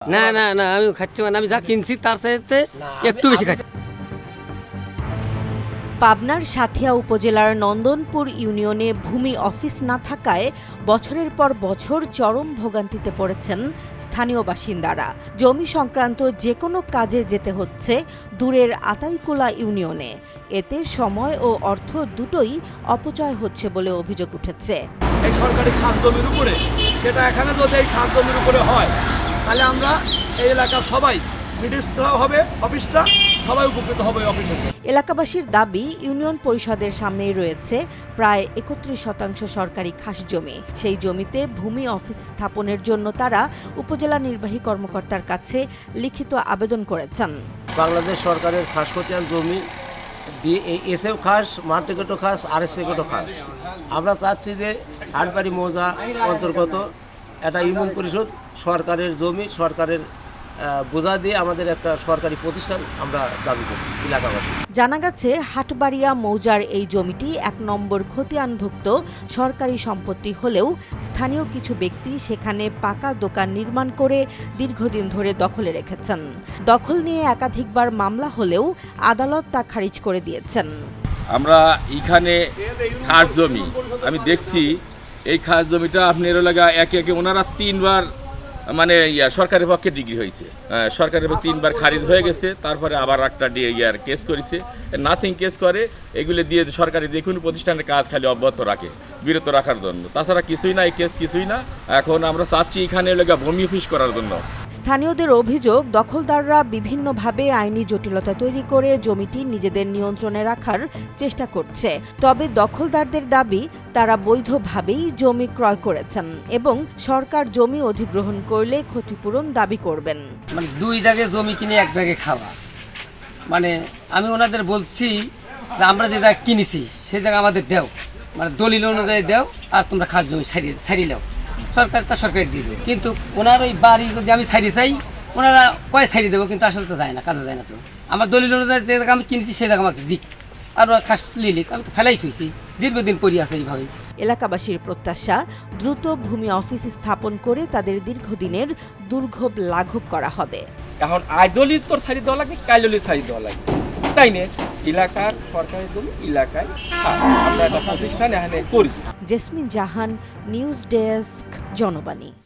না না না আমি খাচ্ছি মানে আমি যা কিনছি তার চাইতে একটু বেশি খাচ্ছি। পাবনার সাঁথিয়া উপজেলার নন্দনপুর ইউনিয়নে ভূমি অফিস না থাকায় বছরের পর বছর চরম ভোগান্তিতে পড়েছেন স্থানীয় বাসিন্দারা। জমি সংক্রান্ত যে কোনো কাজে যেতে হচ্ছে দূরের আতাইকুলা ইউনিয়নে। এতে সময় ও অর্থ দুটোই অপচয় হচ্ছে বলে অভিযোগ উঠেছে। এই সরকারি খাস জমির উপরে সেটা এখানে যদি এই খাস জমির উপরে হয় তাহলে আমরা এই এলাকার সবাই মিডিস্ট্রা হবে অফিসটা সবাই উপকৃত হবে অফিসে। এলাকাবাসীর দাবি ইউনিয়ন পরিষদের সামনেই রয়েছে প্রায় ৩১% সরকারি খাস জমি। সেই জমিতে ভূমি অফিস স্থাপনের জন্য তারা উপজেলা নির্বাহী কর্মকর্তার কাছে লিখিত আবেদন করেছেন। বাংলাদেশ সরকারের খাস খতিয়ান জমি এসএফ খাস, মার্টিকেটও খাস, আরএসকেটও খাস। আমরা চাচ্ছি যে হাটবাড়ি মৌজা অন্তর্গত একটা ইউনিয়ন পরিষদ সরকারের জমি, সরকারের বোঝা দিয়ে আমাদের একটা সরকারি প্রতিষ্ঠান আমরা দাবি করি এলাকাবাসী। জানা গেছে হাটবাড়িয়া মৌজার এই জমিটি ১ নম্বর খতিয়ানভুক্ত সরকারি সম্পত্তি হলেও স্থানীয় কিছু ব্যক্তি সেখানে পাকা দোকান নির্মাণ করে দীর্ঘদিন ধরে দখলে রেখেছেন। দখল নিয়ে একাধিকবার মামলা হলেও আদালত তা খারিজ করে দিয়েছেন। আমরা এইখানে খাস জমি আমি দেখছি, এই খাস জমিটা আপনার লাগা একে একে ওনারা 3বার মানে সরকারের পক্ষে ডিগ্রি হয়েছে, সরকারের 3বার খারিজ হয়ে গেছে, তারপরে আবার একটা কেস করেছে, নাথিং কেস করে এগুলো দিয়ে সরকারি যে কোনো প্রতিষ্ঠানের কাজ খালি অব্যাহত রাখে, বিরত রাখার জন্য। তাছাড়া কিছুই না, এই কেস কিছুই না। এখন আমরা চাচ্ছি এখানে লাগা ভূমি অফিস করার জন্য। স্থানীয়দের অভিযোগ, দখলদাররা বিভিন্নভাবে আইনি জটিলতা তৈরি করে জমিটি নিজেদের নিয়ন্ত্রণে রাখার চেষ্টা করছে। তবে দখলদারদের দাবি তারা বৈধভাবেই জমি ক্রয় করেছেন এবং সরকার জমি অধিগ্রহণ করলে ক্ষতিপূরণ দাবি করবেন। মানে 2 জায়গায় জমি কিনে 1 জায়গায় খাওয়া, মানে আমি ওনাদের বলছি যে আমরা যে জায়গা কিনেছি সেই জায়গা আমাদের দেও, মানে দলিল অনুযায়ী দেও, আর তোমরা খাস জমি ছাড়িয়ে নাও, সরকার তা সরকার দিয়ে দেবো। কিন্তু ওনার ওই বাড়ি যদি আমি ছাড়িয়ে চাই ওনারা কয় ছাড়িয়ে দেবো, কিন্তু আসলে তো যায় না, কাজে যায় না। তো আমার দলিল অনুযায়ী যে জায়গা আমি কিনেছি সেই জায়গা আমাকে দিক, আর ওরা খাস লিলিক আমি তো ফেলাই থুইছি, দীর্ঘদিন পরি আছে এইভাবে। এলাকাবাসীর প্রত্যাশা দ্রুত ভূমি অফিস স্থাপন করে তাদের দীর্ঘদিনের দুর্ভোগ লাঘব করা হবে। এখন আইজলি তোর ছাড়ি দেওয়া লাগবে, কাইজলি ছাড়ি দেওয়া লাগবে, তাই না? এলাকার সরকারি জমি এলাকায় আমরা একটা প্রতিষ্ঠান এখানে করি। জেসমিন জাহান, নিউজ ডেস্ক, জনবাণী।